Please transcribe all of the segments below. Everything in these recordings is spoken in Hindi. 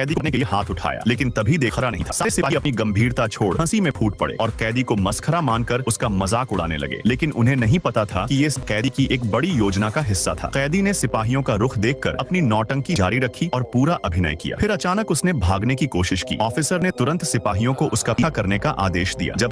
कैदी करने के लिए हाथ उठाया, लेकिन तभी देखा नहीं था। सारे सिपाही अपनी गंभीरता छोड़ हंसी में फूट पड़े और कैदी को मस्खरा मानकर उसका मजाक उड़ाने लगे। लेकिन उन्हें नहीं पता था कि ये कैदी की एक बड़ी योजना का हिस्सा था। कैदी ने सिपाहियों का रुख देखकर अपनी नौटंकी जारी रखी और पूरा अभिनय किया। फिर अचानक उसने भागने की कोशिश की। ऑफिसर ने तुरंत सिपाहियों को उसका पीछा करने का आदेश दिया। जब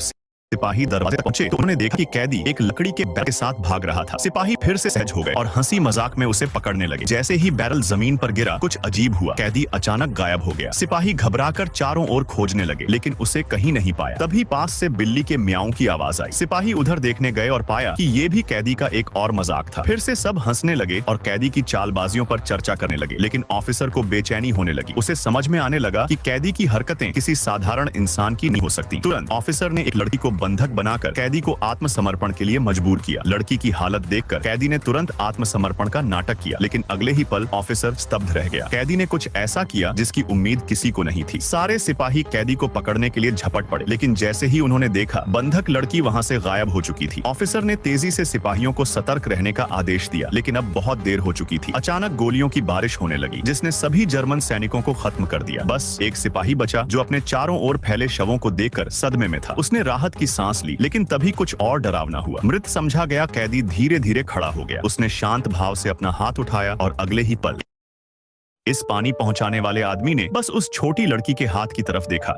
सिपाही दरवाजे तक पहुंचे तो उन्होंने देखा कि कैदी एक लकड़ी के बैरल के साथ भाग रहा था। सिपाही फिर से सहज हो गए और हंसी मजाक में उसे पकड़ने लगे। जैसे ही बैरल जमीन पर गिरा, कुछ अजीब हुआ। कैदी अचानक गायब हो गया। सिपाही घबराकर चारों ओर खोजने लगे, लेकिन उसे कहीं नहीं पाया। तभी पास से बिल्ली के म्याऊं की आवाज आई। सिपाही उधर देखने गए और पाया कि ये भी कैदी का एक और मजाक था। फिर से सब हंसने लगे और कैदी की चालबाजियों पर चर्चा करने लगे। लेकिन ऑफिसर को बेचैनी होने लगी। उसे समझ में आने लगा कि कैदी की हरकतें किसी साधारण इंसान की नहीं हो सकती। तुरंत ऑफिसर ने एक लड़की को बंधक बनाकर कैदी को आत्मसमर्पण के लिए मजबूर किया। लड़की की हालत देखकर कैदी ने तुरंत आत्मसमर्पण का नाटक किया, लेकिन अगले ही पल ऑफिसर स्तब्ध रह गया। कैदी ने कुछ ऐसा किया जिसकी उम्मीद किसी को नहीं थी। सारे सिपाही कैदी को पकड़ने के लिए झपट पड़े, लेकिन जैसे ही उन्होंने देखा, बंधक लड़की वहां से गायब हो चुकी थी। ऑफिसर ने तेजी से सिपाहियों को सतर्क रहने का आदेश दिया, लेकिन अब बहुत देर हो चुकी थी। अचानक गोलियों की बारिश होने लगी, जिसने सभी जर्मन सैनिकों को खत्म कर दिया। बस एक सिपाही बचा, जो अपने चारों ओर फैले शवों को देखकर सदमे में था। उसने राहत की सांस ली, लेकिन तभी कुछ और डरावना हुआ। मृत समझा गया कैदी धीरे धीरे खड़ा हो गया। उसने शांत भाव से अपना हाथ उठाया और अगले ही पल इस पानी पहुंचाने वाले आदमी ने बस उस छोटी लड़की के हाथ की तरफ देखा।